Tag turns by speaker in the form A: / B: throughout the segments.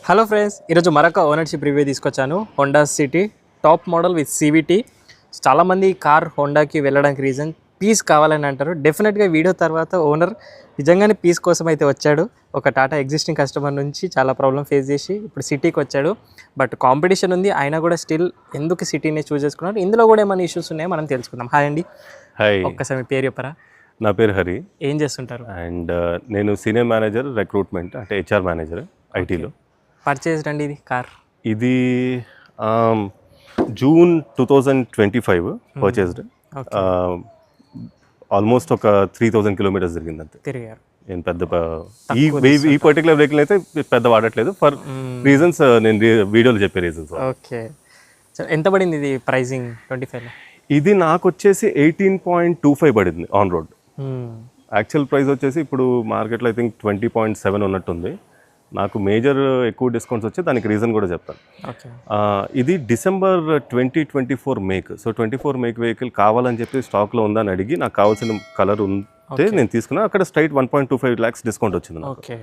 A: Hello friends, ఈరోజు మరొక ownership review తీసుకొచ్చాను. Honda city top model with CVT. చాలామంది కార్ హోండాకి వెళ్ళడానికి రీజన్ పీస్ కావాలని అంటారు. డెఫినెట్గా వీడియో తర్వాత ఓనర్ నిజంగానే పీస్ కోసం అయితే వచ్చాడు. ఒక టాటా ఎగ్జిస్టింగ్ కస్టమర్ నుంచి చాలా ప్రాబ్లం ఫేస్ చేసి ఇప్పుడు సిటీకి వచ్చాడు. బట్ కాంపిటీషన్ ఉంది, అయినా కూడా స్టిల్ ఎందుకు సిటీని చూస్ చేసుకున్నారు, ఇందులో కూడా ఏమైనా ఇష్యూస్ ఉన్నాయో మనం తెలుసుకుందాం. హాయ్ అండి.
B: హాయ్,
A: ఒక్కసారి మీ పేరు చెప్పరా?
B: నా పేరు హరి
A: ఏం చేస్తుంటారు?
B: అండ్ నేను సీనియర్ మేనేజర్ రిక్రూట్మెంట్, అంటే HR మేనేజర్ ఐటీలో.
A: పర్చేజ్ రండి ఇది కార్.
B: ఇది జూన్ 2025 పర్చేస్డ్. ఆల్మోస్ట్ ఒక 3000 కిలోమీటర్స్ జరిగింది అంతే.
A: తిరిగారు.
B: నేను ఈ పర్టికులర్ వెహికల్ అయితే పెద్ద వాడట్లేదు ఫర్ రీజన్స్, నేను వీడియోలో చెప్పే రీజన్స్.
A: ఓకే, ఎంత పడింది ఇది ప్రైజింగ్ 25లో?
B: ఇది నాకు వచ్చేసి 18.25 పడింది ఆన్ రోడ్. యాక్చువల్ ప్రైస్ వచ్చేసి ఇప్పుడు మార్కెట్లో ఐ థింక్ 20.7 ఉన్నట్టుంది. నాకు మేజర్ ఎక్కువ డిస్కౌంట్స్ వచ్చి దానికి రీజన్ కూడా చెప్తాను. ఇది December 2024 make. So 24 make vehicle కావాలని చెప్పి స్టాక్లో ఉందని అడిగి నాకు కావాల్సిన కలర్ ఉంటే నేను తీసుకున్నాను. అక్కడ స్ట్రైట్ 1.25 lakhs డిస్కౌంట్ వచ్చింది నాకు.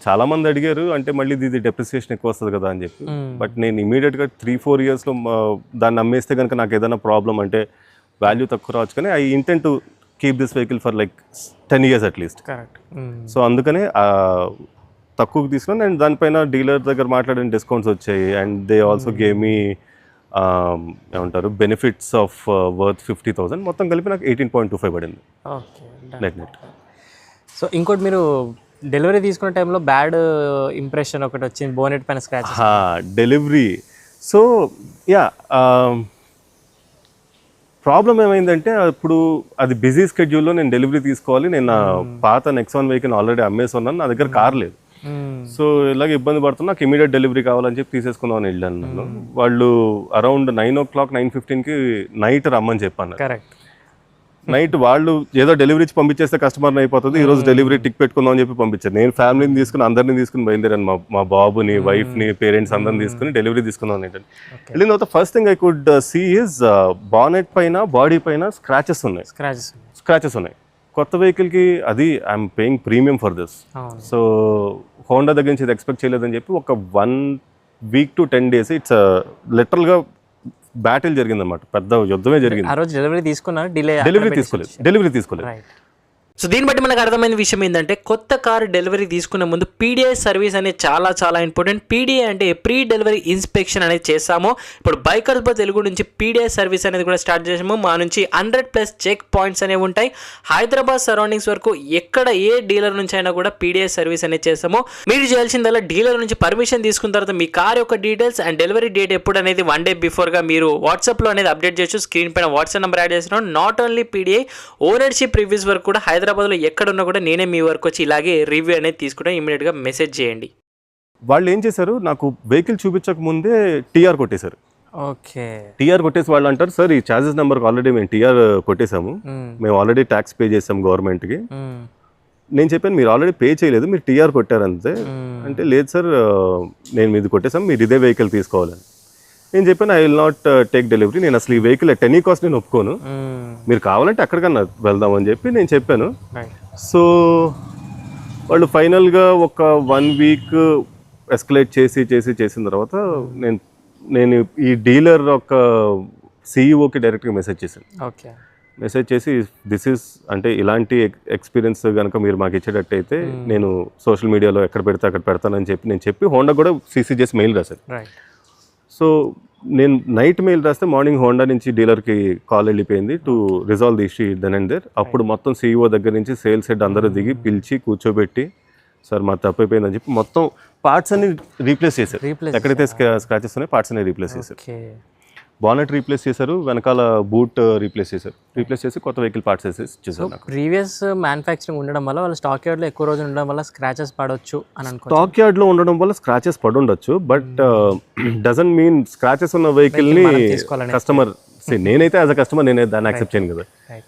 B: చాలామంది అడిగారు, అంటే మళ్ళీ ఇది డెప్రిసియేషన్ ఎక్కువ వస్తుంది కదా అని చెప్పి. బట్ నేను ఇమీడియట్గా 3-4 yearsలో దాన్ని అమ్మేస్తే కనుక నాకు ఏదైనా ప్రాబ్లం అంటే వాల్యూ తక్కువ రావచ్చు, కానీ I intent to keep this vehicle for like 10 years at least. So అందుకనే తక్కువకి తీసుకున్నాను. అండ్ దానిపైన డీలర్ దగ్గర మాట్లాడిన డిస్కౌంట్స్ వచ్చాయి. And they also gave me ఏమంటారు బెనిఫిట్స్ ఆఫ్ వర్త్ 50,000. మొత్తం కలిపి నాకు 18.25 పడింది నెట్.
A: సో ఇంకోటి, మీరు డెలివరీ తీసుకున్న టైంలో బ్యాడ్ ఇంప్రెషన్ ఒకటి వచ్చింది, బోనెట్ పైన స్క్రాచ్.
B: డెలివరీ. సో ప్రాబ్లం ఏమైందంటే, ఇప్పుడు అది బిజీ స్కెడ్యూల్లో నేను డెలివరీ తీసుకోవాలి. నేను నా పాత నెక్సాన్ వెహికల్ ఆల్రెడీ అమ్మేసి ఉన్నాను, నా దగ్గర కార్ లేదు. సో ఇలాగ ఇబ్బంది పడుతున్నా, నాకు ఇమీడియట్ డెలివరీ కావాలని చెప్పి తీసేసుకుందామని వెళ్ళాను నేను. వాళ్ళు అరౌండ్ 9 o'clock 9:15కి నైట్ రమ్మని చెప్పాను.
A: కరెక్ట్.
B: నైట్ వాళ్ళు ఏదో డెలివరీ ఇచ్చి పంపించేస్తే కస్టమర్ని అయిపోతుంది, ఈరోజు డెలివరీ టిక్ పెట్టుకుందాం అని చెప్పి పంపించారు. నేను ఫ్యామిలీని తీసుకుని అందరినీ తీసుకుని బయలుదేరాను. మా బాబుని, వైఫ్ని, పేరెంట్స్ అందరిని తీసుకుని డెలివరీ తీసుకుందాం అని వెళ్ళిన తర్వాత first thing I could see is bonnet పైన, బాడీ పైన స్క్రాచెస్ ఉన్నాయి. కొత్త వెహికల్కి అది I'm paying premium for this. So Honda దగ్గర నుంచి ఇది ఎక్స్పెక్ట్ చేయలేదని చెప్పి ఒక 1 week to 10 days ఇట్స్ లిటరల్గా బ్యాటిల్ జరిగింది అనమాట. పెద్ద యుద్ధమే జరిగింది.
A: ఆ రోజు డెలివరీ తీసుకున్నారు,
B: డెలివరీ తీసుకోలేదు.
A: సో దీన్ని బట్టి మనకు అర్థమైన విషయం ఏంటంటే, కొత్త కారు డెలివరీ తీసుకునే ముందు PDI సర్వీస్ అనేది చాలా ఇంపార్టెంట్. PDI అంటే ప్రీ డెలివరీ ఇన్స్పెక్షన్ అనేది చేస్తాము. ఇప్పుడు బైకర్స్ బస్ తెలుగు నుంచి PDI సర్వీస్ అనేది కూడా స్టార్ట్ చేసాము. మా నుంచి 100+ చెక్ పాయింట్స్ అనేవి ఉంటాయి. హైదరాబాద్ సరౌండింగ్స్ వరకు ఎక్కడ ఏ డీలర్ నుంచి అయినా కూడా PDI సర్వీస్ అనేది చేస్తాము. మీరు చేయాల్సిందల్లా డీలర్ నుంచి పర్మిషన్ తీసుకున్న తర్వాత మీ కార్ యొక్క డీటెయిల్స్ అండ్ డెలివరీ డేట్ ఎప్పుడు అనేది 1 day బిఫోర్గా మీరు వాట్సాప్లో అనేది అప్డేట్ చేయొచ్చు. స్క్రీన్ పైన వాట్సాప్ నెంబర్ యాడ్ చేస్తున్నాం. Not only PDI, ownership reviews వరకు కూడా హైదరాబాద్లో ఎక్కడున్నా కూడా నేనే మీ వరకు వచ్చి ఇలాగే రివ్యూ అనేది తీసుకుంటాను. ఇమీడియట్గా మెసేజ్ చేయండి.
B: వాళ్ళు ఏం చేశారు, నాకు వెహికల్ చూపించక ముందే TR కొట్టేశారు.
A: ఓకే,
B: TR కొట్టేసి వాళ్ళు అంటారు, సార్ ఈ ఛార్జెస్ నెంబర్కి ఆల్రెడీ మేము TR కొట్టేసాము, మేము ఆల్రెడీ ట్యాక్స్ పే చేసాము గవర్నమెంట్కి. నేను చెప్పాను, మీరు ఆల్రెడీ పే చేయలేదు, మీరు TR కొట్టారంతే. అంటే లేదు సార్, నేను మీది కొట్టేసాము, మీరు ఇదే వెహికల్ తీసుకోవాలని. నేను చెప్పాను, I will not take delivery, నేను అసలు ఈ వెహికల్ ఎట్ ఎనీ కాస్ట్ నేను ఒప్పుకోను, మీరు కావాలంటే ఎక్కడికన్నా వెళ్దామని చెప్పి నేను చెప్పాను. సో వాళ్ళు ఫైనల్గా ఒక 1 week ఎస్కలేట్ చేసిన తర్వాత నేను ఈ డీలర్ ఒక CEOకి డైరెక్ట్గా మెసేజ్ చేశాను. మెసేజ్ చేసి, దిస్ ఈస్ అంటే ఇలాంటి ఎక్స్పీరియన్స్ కనుక మీరు మాకు ఇచ్చేటట్టయితే నేను సోషల్ మీడియాలో ఎక్కడ పెడితే అక్కడ పెడతానని చెప్పి హోండా కూడా CC చేసి మెయిల్ రాశాను. సో నేను నైట్ మెయిల్ రాస్తే మార్నింగ్ హోండా నుంచి డీలర్కి కాల్ వెళ్ళిపోయింది to resolve the issue then and there. అప్పుడు మొత్తం CEO దగ్గర నుంచి సేల్స్ హెడ్ అందరూ దిగి పిలిచి కూర్చోబెట్టి, సార్ మా తప్పైపోయిందని చెప్పి మొత్తం పార్ట్స్ అన్ని రీప్లేస్ చేశారు. ఎక్కడైతే స్క్రాచెస్ ఉన్నాయో పార్ట్స్ అన్ని రీప్లేస్ చేశారు. బానెట్ రీప్లేస్ చేశారు, వెనకాల బూట్ రీప్లేస్ చేసి కొత్త వెహికల్ పార్ట్స్ చేశారు.
A: ప్రీవియస్ మ్యానుఫ్యాక్చరింగ్ ఉండడం వల్ల వాళ్ళ స్టాక్ యార్డ్లో ఎక్కువ రోజులు ఉండడం వల్ల స్క్రాచెస్ పడవచ్చు అని అనుకో.
B: స్టాక్ యార్డ్లో ఉండడం వల్ల స్క్రాచెస్ పడుండొచ్చు, బట్ డజంట్ మీన్ స్క్రాచెస్ ఉన్న వెహికల్ని కస్టమర్, నేనైతే యాజ్ అ కస్టమర్ నేనే దాన్ని యాక్సెప్ట్ చేయను కదా.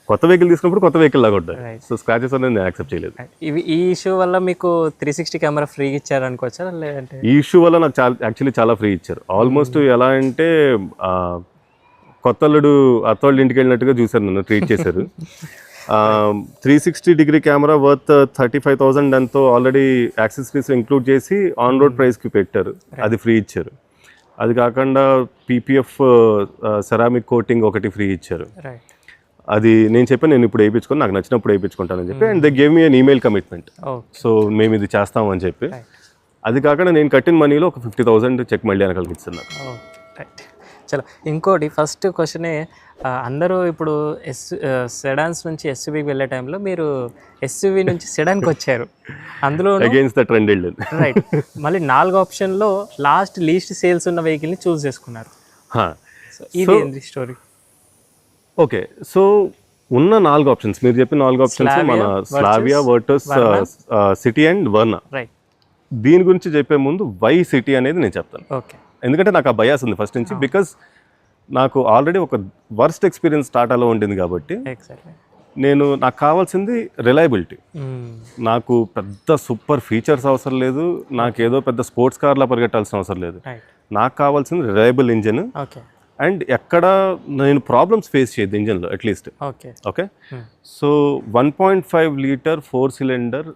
B: కొత్త వెహికల్ తీసుకున్నప్పుడు కొత్త వెహికల్ లాగా ఉంటుంది. సో స్క్రాచెస్ అనేది నేను యాక్సెప్ట్ చేయలేదు.
A: ఈ ఇష్యూ వల్ల మీకు 360 కెమెరా ఫ్రీ ఇచ్చారు అనుకోవచ్చా, లేదంటే?
B: ఈ ఇష్యూ వల్ల నాకు యాక్చువల్లీ చాలా ఫ్రీ ఇచ్చారు. ఆల్మోస్ట్ ఎలా అంటే కొత్తల్లుడు అత్తోళ్ళ ఇంటికి వెళ్ళినట్టుగా చూశారు, నన్ను ట్రీట్ చేశారు. 360 కెమెరా వర్త్ 35,000 ఎంతో ఆల్రెడీ యాక్సెసరీస్ ఇంక్లూడ్ చేసి ఆన్ రోడ్ ప్రైస్కి పెట్టారు, అది ఫ్రీ ఇచ్చారు. అది కాకుండా పీపీఎఫ్ సెరామిక్ కోటింగ్ ఒకటి ఫ్రీ ఇచ్చారు. అది నేను చెప్పాను, నేను ఇప్పుడు వేయించుకొని నాకు నచ్చినప్పుడు వేయించుకుంటానని చెప్పి, and they gave me an email commitment. So మేము ఇది చేస్తామని చెప్పి, అది కాకుండా నేను కట్టిన మనీలో ఒక 50,000 చెక్ మళ్ళీ వెనకాలకి ఇస్తున్నాను.
A: చలో ఇంకోటి ఫస్ట్ క్వశ్చనే, అందరూ ఇప్పుడు సెడాన్స్ నుంచి ఎస్యూవీకి వెళ్ళే టైంలో మీరు ఎస్యూవీ నుంచి సెడాన్కి వచ్చారు, అందులో
B: అగైన్స్ ద ట్రెండ్ వెళ్ళింది.
A: రైట్. మళ్ళీ 4 ఆప్షన్లో లీస్ట్ సేల్స్ ఉన్న వెహికల్ని చూస్ చేసుకున్నారు. ఇది ఏంటి స్టోరీ?
B: ఓకే, సో ఉన్న 4 ఆప్షన్స్ మీరు చెప్పిన 4 ఆప్షన్స్ మన Slavia Virtus city and Verna.
A: Right.
B: దీని గురించి చెప్పే ముందు వై సిటీ అనేది నేను చెప్తాను.
A: ఓకే.
B: ఎందుకంటే నాకు ఆ బయాస్ ఉంది ఫస్ట్ నుంచి, బికాజ్ నాకు ఆల్రెడీ ఒక వర్స్ట్ ఎక్స్పీరియన్స్ టాటాలో ఉండింది కాబట్టి నాకు కావాల్సింది రిలయబిలిటీ. నాకు పెద్ద సూపర్ ఫీచర్స్ అవసరం లేదు, నాకు ఏదో పెద్ద స్పోర్ట్స్ కార్లా పరిగెట్టాల్సిన అవసరం లేదు. నాకు కావాల్సింది రిలయబుల్ ఇంజిన్, అండ్ ఎక్కడ నేను ప్రాబ్లమ్స్ ఫేస్ చేయదు ఇంజిన్లో at least. Okay, so 1.5 litre 4 cylinder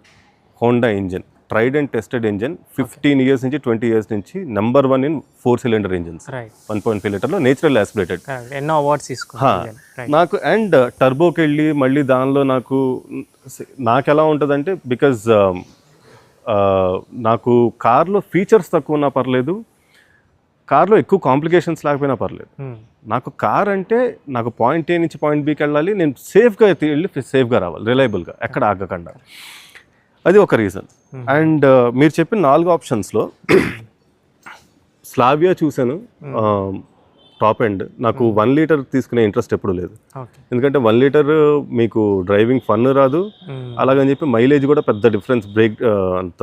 B: Honda engine, tried and tested engine, 15 years నుంచి 20 ఇయర్స్ నుంచి నెంబర్ 1 ఇన్ 4 సిలిండర్ ఇంజిన్స్, 1.5 లీటర్లో నేచురల్ ఆస్పిరేటెడ్.
A: ఎన్నో అవార్డ్స్ తీసుకున్నాను
B: నాకు. అండ్ టర్బోకి వెళ్ళి మళ్ళీ దానిలో నాకు ఎలా ఉంటుందంటే, బికాజ్ నాకు కార్లో ఫీచర్స్ తక్కువ ఉన్నా పర్లేదు, కార్లో ఎక్కువ కాంప్లికేషన్స్ లేకపోయినా పర్లేదు. నాకు కార్ అంటే నాకు పాయింట్ ఏ నుంచి పాయింట్ బికి వెళ్ళాలి, నేను సేఫ్గా వెళ్ళి సేఫ్గా రావాలి, రిలయబుల్గా, ఎక్కడ ఆగకుండా. అది ఒక రీజన్. అండ్ మీరు చెప్పిన 4 ఆప్షన్స్లో స్లావియా చూశాను టాప్ ఎండ్. నాకు 1 లీటర్ తీసుకునే ఇంట్రెస్ట్ ఎప్పుడు లేదు, ఎందుకంటే 1 లీటర్ మీకు డ్రైవింగ్ ఫన్ రాదు, అలాగని చెప్పి మైలేజ్ కూడా పెద్ద డిఫరెన్స్ అంత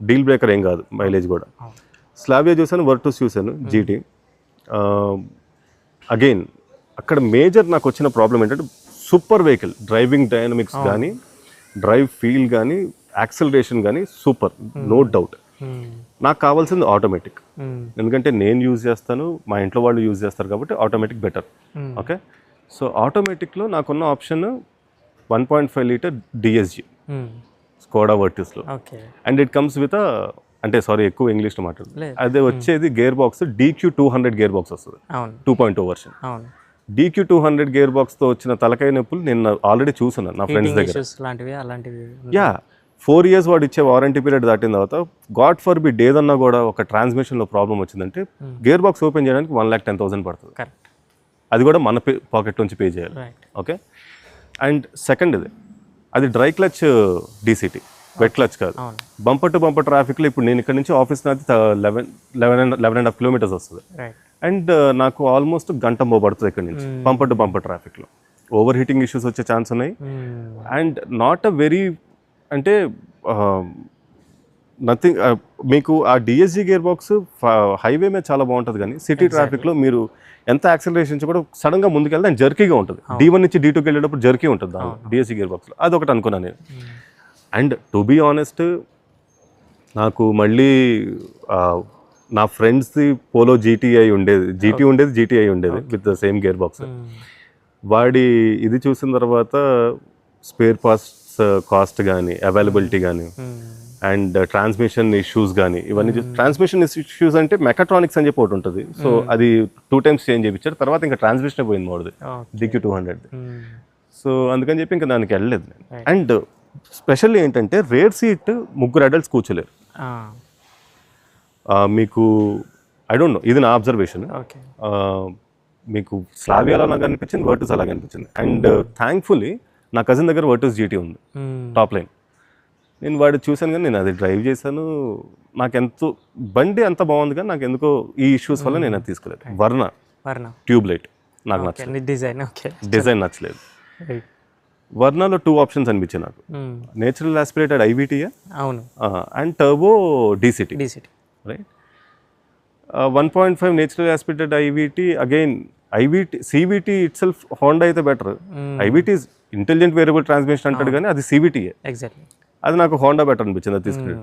B: డీల్ బ్రేకర్ ఏం కాదు మైలేజ్ కూడా. స్లావియా చూశాను, వర్టస్ చూశాను, జీటీ. అగైన్ అక్కడ మేజర్ నాకు వచ్చిన ప్రాబ్లం ఏంటంటే, సూపర్ వెహికల్, డ్రైవింగ్ డైనమిక్స్ కానీ, డ్రైవ్ ఫీల్ కానీ, యాక్సలరేషన్ కానీ సూపర్, నో డౌట్. నాకు కావాల్సింది ఆటోమేటిక్, ఎందుకంటే నేను యూజ్ చేస్తాను, మా ఇంట్లో వాళ్ళు యూజ్ చేస్తారు కాబట్టి ఆటోమేటిక్ బెటర్. ఓకే, సో ఆటోమేటిక్లో నాకున్న ఆప్షన్ 1.5 లీటర్ డిఎస్జి స్కోడా వర్టిస్లో, అండ్ ఇట్ కమ్స్ విత్ అంటే సారీ ఎక్కువ ఇంగ్లీష్లో మాట్లాడు, అదే వచ్చేది gear box DQ200 gear box వస్తుంది, 2.0 వర్షన్. DQ200 గేర్ బాక్స్తో వచ్చిన తలకాయ నొప్పులు నేను ఆల్రెడీ చూస్తున్నాను నా ఫ్రెండ్స్ దగ్గర. యా, 4 ఇయర్స్ వాడు ఇచ్చే వారంటీ పీరియడ్ దాటిన తర్వాత, గాడ్ ఫర్ బిడ్ ఏదన్నా కూడా ఒక ట్రాన్స్మిషన్లో ప్రాబ్లం వచ్చిందంటే గేర్ బాక్స్ ఓపెన్ చేయడానికి 1,10,000 పడుతుంది, అది కూడా మన పాకెట్ నుంచి పే చేయాలి. ఓకే, అండ్ సెకండ్ అది dry clutch DCT, wet clutch కాదు. బంపర్ టు బంపర్ ట్రాఫిక్లో ఇప్పుడు నేను ఇక్కడ నుంచి ఆఫీస్ నాది 11.5 కిలోమీటర్స్ వస్తుంది, అండ్ నాకు ఆల్మోస్ట్ గంట పడుతుంది ఇక్కడ నుంచి బంపర్ టు బంపర్ ట్రాఫిక్లో. ఓవర్ హీటింగ్ ఇష్యూస్ వచ్చే ఛాన్స్ ఉన్నాయి, అండ్ నాట్ అ వెరీ అంటే నథింగ్. మీకు ఆ డిఎస్జి గేర్ బాక్స్ హైవే మీద చాలా బాగుంటుంది, కానీ సిటీ ట్రాఫిక్లో మీరు ఎంత యాక్సిలరేషన్ కూడా సడన్గా ముందుకెళ్తే అండ్ జర్కీగా ఉంటుంది. D1 నుంచి D2కి వెళ్ళేటప్పుడు జర్కీ ఉంటుంది దాని డిఎస్జి గేర్ బాక్స్లో, అదొకటి అనుకున్నాను నేను. అండ్ టు బీ ఆనెస్ట్, నాకు మళ్ళీ నా ఫ్రెండ్స్ది పోలో GTI ఉండేది, GTI ఉండేది with the same gear box. వాడి ఇది చూసిన తర్వాత స్పేర్ పార్ట్స్ కాస్ట్ కానీ, అవైలబిలిటీ కానీ, అండ్ ట్రాన్స్మిషన్ ఇష్యూస్ కానీ, ఇవన్నీ ట్రాన్స్మిషన్ ఇష్యూస్ అంటే మెకాట్రానిక్స్ అని చెప్పి ఒకటి ఉంటుంది, సో అది 2 times చేంజ్ చేయించారు, తర్వాత ఇంకా ట్రాన్స్మిషన్ పోయింది మోడది DQ200. సో అందుకని చెప్పి ఇంకా దానికి వెళ్ళలేదు. అండ్ స్పెషల్లీ ఏంటంటే రేర్ సీట్ 3 అడల్ట్స్ కూర్చోలేరు. మీకు ఐ డోంట్ నో, ఇది నా అబ్జర్వేషన్. మీకు స్లావియా అలా నాకు అనిపించింది, వర్టస్ అలాగే అనిపించింది. అండ్ థ్యాంక్ఫుల్లీ నా కజిన్ దగ్గర వర్టస్ GT ఉంది టాప్ లైన్. నేను వాడు చూశాను కానీ నేను అది డ్రైవ్ చేశాను, నాకు ఎంతో బండి అంత బాగుంది కానీ నాకు ఎందుకో ఈ ఇష్యూస్ వల్ల నేను అది తీసుకోలేదు. వర్నా ట్యూబ్ లైట్ నాకు నచ్చలేదు, డిజైన్ నచ్చలేదు. వర్నాలో 2 ఆప్షన్స్ అనిపించాయి నాకు, natural aspirated IVT and turbo DCT, right. 1.5 natural aspirated IVT, again CVT itself Honda అయితే better. IVT is intelligent variable transmission అంటాడు కానీ అది CVT, అది నాకు హోండా బెటర్ అనిపించింది అది తీసుకుని.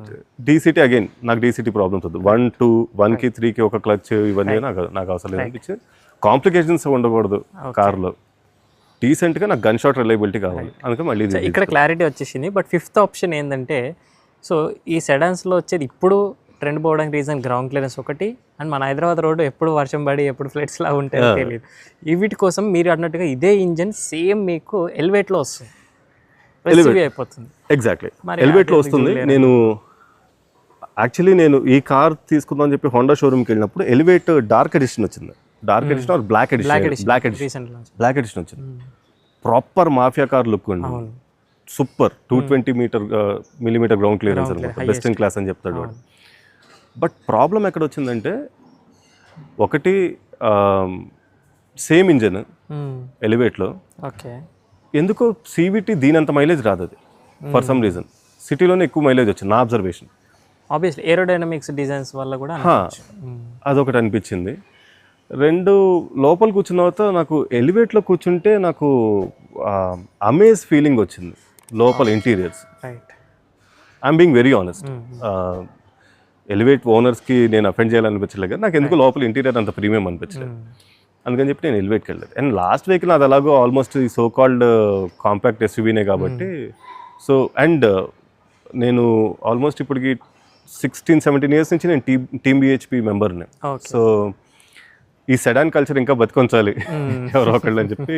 B: DCT అగైన్ నాకు DCT ప్రాబ్లమ్స్ వద్దు, 1, 2, 1కి 3కి ఒక క్లచ్, ఇవన్నీ నాకు అవసరం లేదు అనిపించింది. కాంప్లికేషన్స్ ఉండకూడదు కార్లో. డీసెంట్గా నాకు గన్ షాట్ రిలయబిలిటీ కావాలి, అందుకే మళ్ళీ ఇది
A: ఇక్కడ క్లారిటీ వచ్చేసింది. బట్ ఫిఫ్త్ ఆప్షన్ ఏంటంటే, సో ఈ సెడాన్స్లో వచ్చేది ఇప్పుడు ట్రెండ్ పోవడానికి రీజన్ గ్రౌండ్ క్లియరెన్స్ ఒకటి, అండ్ మన హైదరాబాద్ రోడ్డు ఎప్పుడు వర్షం పడి ఎప్పుడు ఫ్లడ్స్ లా ఉంటాయో తెలియదు. ఈ వీటి కోసం మీరు అన్నట్టుగా ఇదే ఇంజన్ సేమ్ మీకు ఎలివేట్లో వస్తుంది, అయిపోతుంది.
B: ఎగ్జాక్ట్లీ ఎలివేట్లో వస్తుంది. నేను ఈ కార్ తీసుకుందాం అని చెప్పి హోండా షోరూమ్కి వెళ్ళినప్పుడు ఎలివేట్ డార్క్ ఎడిషన్ వచ్చింది, dark edition or black edition వచ్చింది. ప్రాపర్ మాఫియా కార్ లుక్ ఉంది, సూపర్ 220 మిల్లీమీటర్ గ్రౌండ్ క్లియరెన్స్ అనమాట, బెస్ట్ ఇన్ క్లాస్ అని చెప్తాడు వాడు. బట్ ప్రాబ్లం ఎక్కడ వచ్చిందంటే, ఒకటి సేమ్ ఇంజన్ ఎలివేట్లో, ఎందుకో సివిటీ దీనంత మైలేజ్ రాదు అది ఫర్ సమ్ రీజన్. సిటీలోనే ఎక్కువ మైలేజ్ వచ్చింది నా అబ్జర్వేషన్.
A: ఆబ్వియస్లీ ఏరోడైనమిక్స్ డిజైన్స్ వల్ల కూడా
B: అదొకటి అనిపించింది. రెండు, లోపల కూర్చున్న తర్వాత నాకు ఎలివేట్లో కూర్చుంటే నాకు అమేజ్ ఫీలింగ్ వచ్చింది లోపల interiors. I'm being very honest, Elevate ఓనర్స్కి నేను అఫెండ్ చేయాలనిపించలేదు కానీ నాకు ఎందుకు లోపల ఇంటీరియర్ అంత ప్రీమియం అనిపించలేదు, అందుకని చెప్పి నేను ఎలివేట్కి వెళ్ళలేదు. అండ్ లాస్ట్ వెహికల్ అది అలాగో ఆల్మోస్ట్ ఈ సో కాల్డ్ కాంపాక్ట్ ఎస్యూవీనే కాబట్టి. సో అండ్ నేను ఆల్మోస్ట్ ఇప్పటికి 16-17 ఇయర్స్ నుంచి నేను టీమ్ బిహెచ్పి మెంబర్ని. సో ఈ సెడాన్ కల్చర్ ఇంకా బతికొంచాలి ఎవరో ఒకళ్ళు అని చెప్పి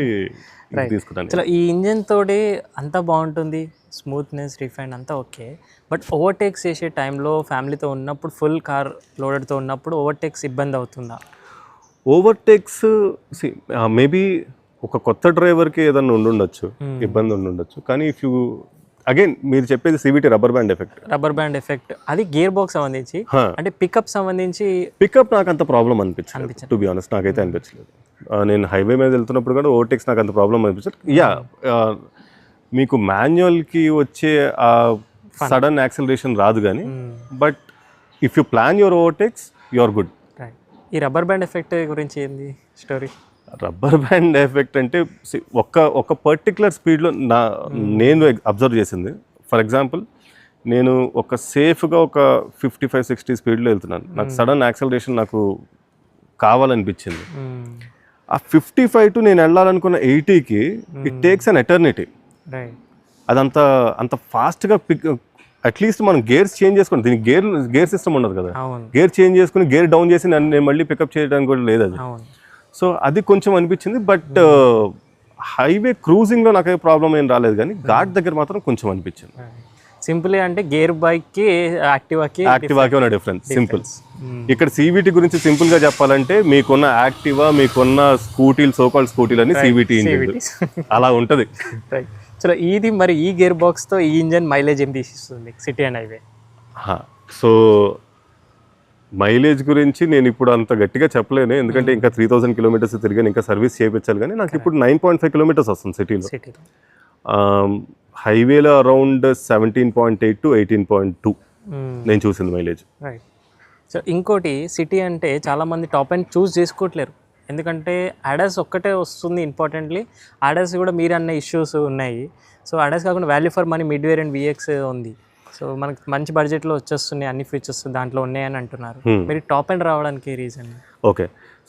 B: తీసుకున్నాను.
A: ఈ ఇంజన్ తోటి అంతా బాగుంటుంది, స్మూత్నెస్, రిఫైన్ అంతా ఓకే. బట్ ఓవర్టేక్స్ చేసే టైంలో ఫ్యామిలీతో ఉన్నప్పుడు, ఫుల్ కార్ లోడెడ్తో ఉన్నప్పుడు ఓవర్టేక్స్ ఇబ్బంది అవుతుందా?
B: ఓవర్టేక్స్ మేబీ ఒక కొత్త డ్రైవర్కి ఏదన్నా ఉండుండొచ్చు, ఇబ్బంది ఉండుండొచ్చు. కానీ ఇఫ్ యూ అగైన్ మీరు చెప్పేది సివిటీ రబ్బర్ బ్యాండ్ ఎఫెక్ట్, అది గేర్ బాక్స్ సంబంధించి, అంటే పికప్ సంబంధించి. పికప్ నాకు అంత ప్రాబ్లం అనిపించలేదు, టు బి ఆనెస్ట్, నాకైతే అనిపించలేదు. నేను హైవే మీద వెళ్తున్నప్పుడు కూడా ఓవర్టేక్స్ నాకు అంత ప్రాబ్లం అనిపించలేదు. మీకు మాన్యువల్కి వచ్చే సడన్ యాక్సిలరేషన్ రాదు కానీ, but if you plan your overtakes you are good.
A: ఈ రబ్బర్ బ్యాండ్ ఎఫెక్ట్ గురించి ఏంది స్టోరీ?
B: రబ్బర్ బ్యాండ్ ఎఫెక్ట్ అంటే ఒక పర్టికులర్ స్పీడ్లో నేను అబ్జర్వ్ చేసింది. ఫర్ ఎగ్జాంపుల్, నేను ఒక సేఫ్గా ఒక 55-60 స్పీడ్లో వెళ్తున్నాను, నాకు సడన్ యాక్సలరేషన్ నాకు కావాలనిపించింది. ఆ 55 టు నేను వెళ్ళాలనుకున్న 80కి ఇట్ టేక్స్ అన్ ఎటర్నిటీ. అదంత ఫాస్ట్గా అట్లీస్ట్ మనం గేర్స్ చేంజ్ చేసుకుని, దీనికి గేర్ సిస్టమ్ ఉండదు కదా, గేర్ చేంజ్ చేసుకుని గేర్ డౌన్ చేసి నేను మళ్ళీ పికప్ చేయడానికి కూడా లేదు అది. సో అది కొంచెం అనిపించింది. బట్ హైవే క్రూజింగ్లో నాకే ప్రాబ్లం ఏం రాలేదు, కానీ ఘాట్ దగ్గర మాత్రం కొంచెం అనిపించింది.
A: సింపుల్ అంటే గేర్ బైక్కి
B: యాక్టివాకి ఉన్న డిఫరెన్స్ సింపుల్. ఇక్కడ సివిటీ గురించి సింపుల్గా చెప్పాలంటే, మీకున్న యాక్టివా, మీకున్న స్కూటీలు, సోకాల్డ్ స్కూటీలు అని సివిటీ ఇంజిన్ అలా ఉంటుంది.
A: చలో, ఇది మరి ఈ గేర్ బాక్స్తో ఈ ఇంజన్ మైలేజ్ ఏం తీసిస్తుంది city and highway?
B: So mileage గురించి నేను ఇప్పుడు అంత గట్టిగా చెప్పలేను, ఎందుకంటే ఇంకా 3000 కిలోమీటర్స్ తిరిగాను, ఇంకా సర్వీస్ చేయించాలి. కానీ నాకు ఇప్పుడు 9.5 కిలోమీటర్స్ వస్తుంది సిటీలో. హైవేలో అరౌండ్ 17.8 to 18.2 నేను చూసింది మైలేజ్.
A: సో ఇంకోటి, సిటీ అంటే చాలామంది టాప్ అండ్ చూస్ చేసుకోవట్లేరు, ఎందుకంటే ADAS ఒక్కటే వస్తుంది. ఇంపార్టెంట్లీ ADAS కూడా మీరు అన్న ఇష్యూస్ ఉన్నాయి. సో ADAS కాకుండా value for money mid variant VX ఉంది. సో మనకి మంచి బడ్జెట్లో వచ్చేస్తున్నాయి, అన్ని ఫీచర్స్ దాంట్లో ఉన్నాయని అంటున్నారు. మీరు టాప్ అండ్ రావడానికి రీజన్?
B: ఓకే,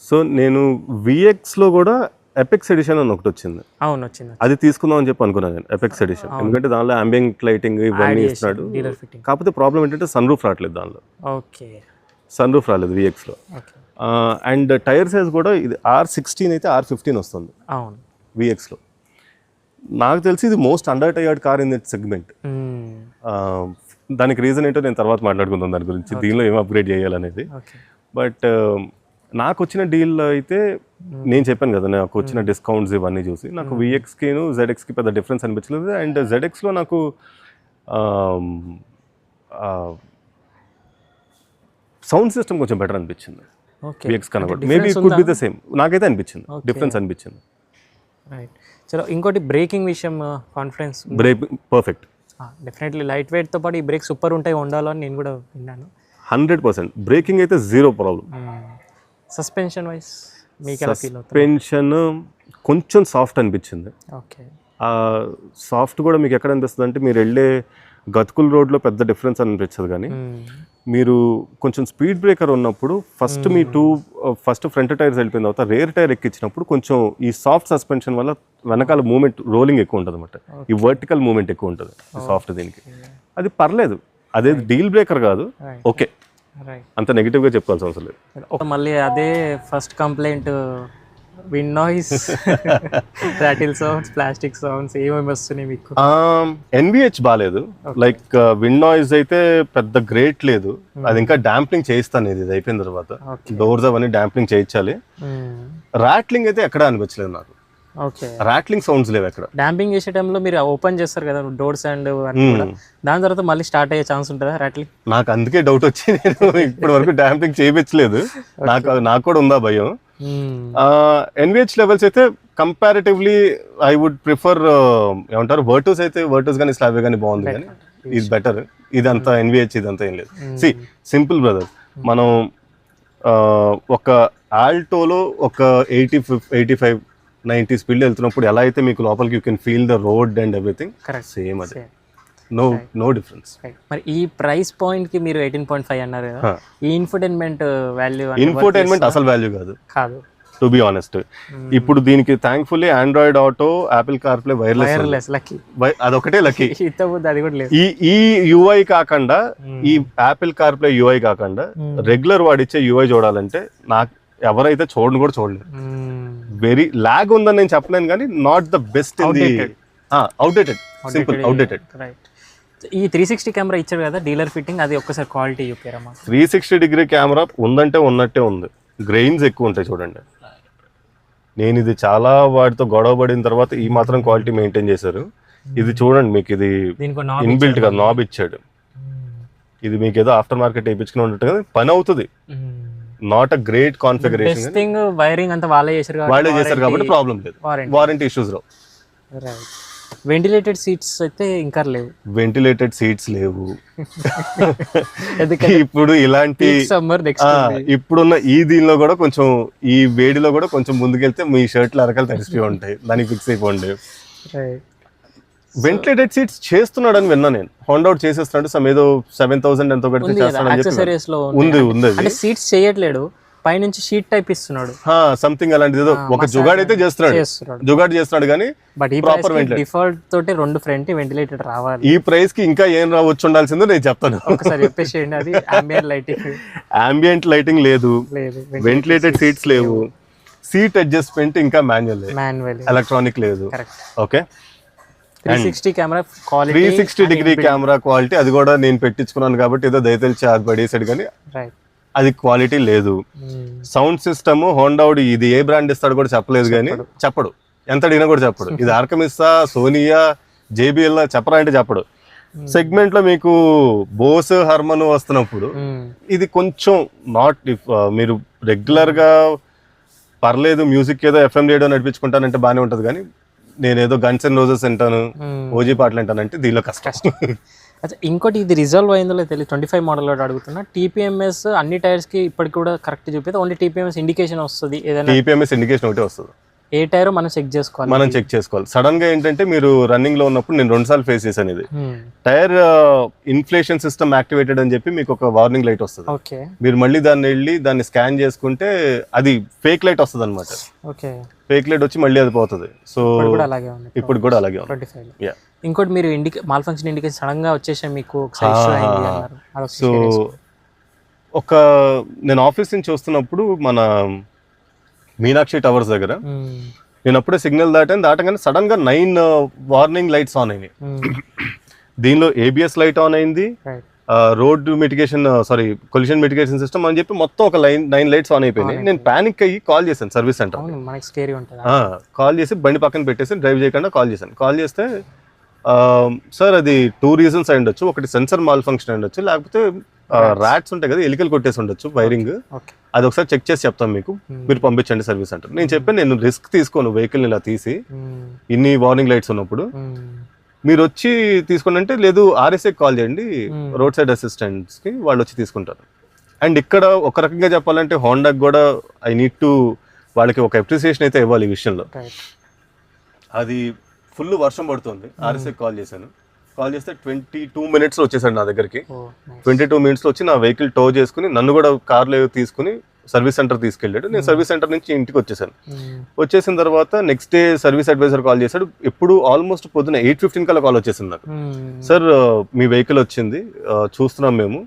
B: సో నేను VXలో కూడా ఎపెక్స్ ఎడిషన్ అని ఒకటి వచ్చింది.
A: అవును, వచ్చింది.
B: అది తీసుకుందాం అని చెప్పి అనుకున్నాను నేను, ఎపెక్స్ ఎడిషన్. ఎందుకంటే దానిలో అంబియంట్ లైటింగ్ ఇవన్నీ ఇస్తున్నాడు. కాకపోతే ప్రాబ్లం ఏంటంటే సన్ రూఫ్ రావట్లేదు దానిలో.
A: ఓకే,
B: సన్ రూఫ్ రాలేదు VXలో. అండ్ టైర్ సైజ్ కూడా ఇది R16 అయితే R15 వస్తుంది
A: అవును
B: VXలో. నాకు తెలిసి ఇది most under tired car in that segment. దానికి రీజన్ ఏంటో నేను తర్వాత మాట్లాడుకుందాం దాని గురించి, దీనిలో ఏం అప్గ్రేడ్ చేయాలనేది. బట్ నాకు వచ్చిన డీల్లో అయితే నేను చెప్పాను కదా, నాకు వచ్చిన డిస్కౌంట్స్ ఇవన్నీ చూసి నాకు VXకిను ZXకి పెద్ద డిఫరెన్స్ అనిపించలేదు. అండ్ ZXలో నాకు సౌండ్ సిస్టమ్ కొంచెం బెటర్ అనిపించింది VX కన్నా. Maybe it could be the same, నాకైతే అనిపించింది, డిఫరెన్స్ అనిపించింది.
A: చలో, ఇంకోటి బ్రేకింగ్ విషయం, confidence
B: brake perfect.
A: Definitely light వెయిట్తో పాటు ఈ బ్రేక్ సూపర్ ఉంటాయి ఉండాలని నేను కూడా విన్నాను.
B: 100% బ్రేకింగ్ అయితే జీరో ప్రాబ్లం.
A: సస్పెన్షన్ వైస్ మీకు ఎలా ఫీల్ అవుతుంది?
B: సస్పెన్షన్ కొంచెం సాఫ్ట్ అనిపించింది.
A: ఓకే,
B: సాఫ్ట్ కూడా మీకు ఎక్కడ అనిపిస్తుంది అంటే, మీరు వెళ్ళే గతుకుల్ రోడ్లో పెద్ద డిఫరెన్స్ అనిపించదు, కానీ మీరు కొంచెం స్పీడ్ బ్రేకర్ ఉన్నప్పుడు ఫస్ట్ మీ 2 ఫస్ట్ ఫ్రంట్ టైర్స్ వెళ్ళిపోయిన తర్వాత రేర్ టైర్ ఎక్కించినప్పుడు కొంచెం ఈ సాఫ్ట్ సస్పెన్షన్ వల్ల వెనకాల మూమెంట్ రోలింగ్ ఎక్కువ ఉంటుంది అనమాట. ఈ వర్టికల్ మూమెంట్ ఎక్కువ ఉంటుంది సాఫ్ట్ దీనికి. అది పర్లేదు, అదే డీల్ బ్రేకర్ కాదు, ఓకే, అంత నెగిటివ్గా చెప్పుకోవాల్సిన అవసరం లేదు.
A: మళ్ళీ అదే first complaint wind noise, rattle sounds, plastic sounds ఏమేమి వస్తున్నాయి మీకు?
B: ఎన్విహెచ్ బాగాలేదు, లైక్ విండ్ నాయిస్ అయితే పెద్ద గ్రేట్ లేదు, అది ఇంకా డాంప్లింగ్ చేయిస్తాను, ఇది అయిపోయిన తర్వాత డోర్స్ అవన్నీ డాంప్లింగ్ చేయించాలి. రాట్లింగ్ అయితే ఎక్కడ అనిపించలేదు నాకు,
A: ఓకే,
B: రాట్లింగ్ సౌండ్స్ లేవు ఎక్కడ.
A: డాంపింగ్ చేసే టైంలో మీరు ఓపెన్ చేస్తారు కదా డోర్స్ అండ్ దాని తర్వాత మళ్ళీ స్టార్ట్ అయ్యే ఛాన్స్ ఉంటుందా రాట్లింగ్?
B: నాకు అందుకే డౌట్ వచ్చి నేను ఇప్పటి వరకు డాంపింగ్ చేయించలేదు, నాకు కూడా ఉందా భయం. ఎన్విహెచ్ లెవెల్స్ అయితే కంపారిటివ్లీ ఐ వుడ్ ప్రిఫర్ ఏమంటారు వర్టూస్ అయితే వర్టూస్ కానీ స్లాబ్ కానీ బాగుంది, కానీ ఇది బెటర్. ఇదంతా ఎన్విహెచ్ ఇదంతా ఏం లేదు. సింపుల్ బ్రదర్, మనం ఒక ఆల్టోలో ఒక 85, 90 స్పీడ్ వెళ్తున్నప్పుడు ఎలా అయితే మీకు లోపలికి you can feel the road and everything, same అదే, నో డిఫరెన్స్.
A: మరి ఈ ప్రైస్ పాయింట్ కి మీరు 18.5 అన్నారు కదా, ఈ ఇన్ఫోటైన్మెంట్ వాల్యూ?
B: ఇన్ఫోటైన్మెంట్ అసలు వాల్యూ కాదు టు బి ఆనెస్ట్. ఇప్పుడు దీనికి thankfully Android auto, Apple CarPlay, wireless
A: lucky,
B: అదొకటే లక్కీ.
A: అది కూడా లేదు.
B: ఈ యూఐ కాకుండా, ఈ యాపిల్ కార్ప్లే యూఐ కాకుండా రెగ్యులర్ వాడిచ్చే యూఐ చూడాలంటే నాకు ఎవరైతే చూడను కూడా చూడలేదు. వెరీ లాగ్ ఉందని నేను చెప్పలేను, కానీ not the best in the outdated, simple outdated.
A: ఈ 360 కెమెరా ఇచ్చారు కదా డీలర్ ఫిట్టింగ్, అది ఒక్కసారి క్వాలిటీ చూపారమ్మా.
B: 360 డిగ్రీ కెమెరా ఉందంటే ఉన్నట్టే ఉంది, గ్రెయిన్స్ ఎక్కువ ఉంటాయి చూడండి. నేను ఇది చాలా వాటితో గొడవ పడిన తర్వాత ఈ మాత్రం క్వాలిటీ మెయింటైన్ చేశారు. ఇది చూడండి, మీకు ఇది ఇన్బిల్ట్ గా నాబ్ ఇచ్చాడు. ఇది మీకు ఏదో ఆఫ్టర్ మార్కెట్ వేయించుకుని ఉన్నట్టు కదా, పని అవుతుంది. Not a great configuration,
A: wiring అంతా వాళ్ళే చేశారు
B: కాబట్టి ప్రాబ్లం లేదు, వారంటీ ఇష్యూస్ రావు.
A: వెంటిలేటెడ్ సీట్స్ అయితే ఇంకా లేవు,
B: వెంటిలేటెడ్ సీట్స్ లేవు. ఇప్పుడు ఇలాంటి ఇప్పుడున్న ఈ దీనిలో కూడా కొంచెం, ఈ వేడిలో కూడా కొంచెం ముందుకెళ్తే మీ షర్ట్లు అరకలు తడిసిపోయి ఉంటాయి, దానికి ఫిక్స్ అయిపోండి. వెంటిలేటెడ్ సీట్స్ చేస్తున్నాడని విన్నా నేను, హోండా అవుట్ చేసేస్తున్నాడు, సమ్ ఏదో 7,000 ఎంతో పెడితే చేస్తాడని ఉంది.
A: సీట్స్ చేయట్లేడు, పైనుంచి షీట్ టైప్ ఇస్తున్నాడు,
B: సంథింగ్ అలాంటిది ఏదో ఒక జుగాడ్ అయితే చేస్తున్నాడు కానీ
A: ప్రాపర్ డిఫాల్ట్ తోటి 2 ఫ్రంట్ వెంటిలేటెడ్ రావాలి.
B: ఈ ప్రైస్ కి ఇంకా ఏం రావచ్చు ఉండాల్సిందో నేను చెప్తాను,
A: ఒకసారి చెప్పేసేయండి. అది
B: అంబియంట్ లైటింగ్ లేదు, వెంటిలేటెడ్ సీట్స్ లేవు, సీట్ అడ్జస్ట్మెంట్ ఇంకా మాన్యువల్, ఎలక్ట్రానిక్ లేదు. ఓకే, 360 డిగ్రీ కెమెరా క్వాలిటీ, అది కూడా నేను పెట్టించుకున్నాను కాబట్టి ఏదో దయతెలిచి అది పడేసాడు, కానీ అది క్వాలిటీ లేదు. సౌండ్ సిస్టమ్ హోండా ఇది ఏ బ్రాండ్ ఇస్తాడు కూడా చెప్పలేదు, కానీ చెప్పడు, ఎంత అడిగినా కూడా చెప్పడు. ఇది ఆర్కమిస్తా, సోనియా, జేబిఎల్ చెప్పరా అంటే చెప్పడు. సెగ్మెంట్ లో మీకు బోస్, హర్మన్ వస్తున్నప్పుడు ఇది కొంచెం నాట్, మీరు రెగ్యులర్ గా పర్లేదు మ్యూజిక్ ఏదో FM రేడియో నడిపించుకుంటానంటే బాగానే ఉంటది, కానీ నేనేదో గన్స్ అండ్ రోజెస్ వింటాను, ఓజీ పాటలు వింటానంటే దీనిలో కష్టం.
A: అచ్చా, ఇంకోటి ఇది రిజల్వ్ అయిందో తెలియదు, 25 మోడల్ అడుగుతున్నా. TPMS అన్ని టైర్స్ కి ఇప్పటికి కూడా కరెక్ట్ చూపితే, ఓన్లీ TPMS ఇండికేషన్ వస్తుంది, ఏదైనా
B: TPMS ఇండికేషన్ ఒకటే వస్తుంది.
A: ఏ టైర్ మనం చెక్ చేసుకోవాలి.
B: సడన్ గా ఏంటంటే మీరు రన్నింగ్ లో ఉన్నప్పుడు నేను 2 సార్లు ఫేస్ చేశాను ఇది. టైర్ ఇన్ఫ్లేషన్ సిస్టమ్ యాక్టివేటెడ్ అని చెప్పి మీకు ఒక వార్నింగ్ లైట్ వస్తుంది. మీరు మళ్ళీ దాన్ని స్కాన్ చేసుకుంటే అది ఫేక్ లైట్ వస్తుంది అనమాట. ఫేక్ లైట్ వచ్చి మళ్ళీ అది పోతుంది. సో ఇప్పుడు కూడా అలాగే ఉంది.
A: ఇంకోటి మీరు మాల్ ఫంక్షన్ ఇండికేషన్ సడన్ గా వచ్చేసా మీకు,
B: సో నేను ఆఫీస్ నుంచి వస్తున్నప్పుడు మన మీనాక్షి టవర్స్ దగ్గర నేను అప్పుడే సిగ్నల్ దాటగానే సడన్ గా 9 వార్నింగ్ లైట్స్ ఆన్ అయినాయి. దీనిలో ABS లైట్ ఆన్ అయింది, road mitigation collision mitigation system అని చెప్పి మొత్తం ఒక 9 లైట్స్ ఆన్ అయిపోయినాయి. నేను పానిక్ అయ్యి కాల్ చేశాను సర్వీస్ సెంటర్, కాల్ చేసి బండి పక్కన పెట్టేసి డ్రైవ్ చేయకుండా కాల్ చేస్తే సార్ అది 2 రీజన్స్ అయి ఉండొచ్చు, ఒకటి సెన్సర్ మాల్ ఫంక్షన్ అయి ఉండొచ్చు, లేకపోతే ర్యాట్స్ ఉంటాయి కదా, ఎలికలు కొట్టేసి ఉండొచ్చు వైరింగ్, అది ఒకసారి చెక్ చేసి చెప్తాం మీకు, మీరు పంపించండి సర్వీస్ సెంటర్. నేను చెప్పాను నేను రిస్క్ తీసుకోను వెహికల్ ఇలా తీసి ఇన్ని వార్నింగ్ లైట్స్ ఉన్నప్పుడు, మీరు వచ్చి తీసుకోండి అంటే లేదు RSA కాల్ చేయండి రోడ్ సైడ్ అసిస్టెంట్స్ కి, వాళ్ళు వచ్చి తీసుకుంటారు. అండ్ ఇక్కడ ఒక రకంగా చెప్పాలంటే హోండాకి కూడా ఐ నీడ్ టు వాళ్ళకి ఒక అప్రిసియేషన్ అయితే ఇవ్వాలి ఈ విషయంలో. అది ఫుల్ వర్షం పడుతుంది, RSA కాల్ చేస్తే 22 minutes వచ్చేసాడు నా దగ్గరికి. 22 minutes వచ్చి నా వెహికల్ టో చేసుకుని నన్ను కూడా కార్లో తీసుకుని సర్వీస్ సెంటర్ తీసుకెళ్ళాడు. నేను సర్వీస్ సెంటర్ నుంచి ఇంటికి వచ్చేసాను. వచ్చేసిన తర్వాత next day service advisor call చేశాడు. ఎప్పుడు ఆల్మోస్ట్ పొద్దున 8:15 కల్లా కాల్ వచ్చేసింది నాకు. సార్ మీ వెహికల్ వచ్చింది, చూస్తున్నాం మేము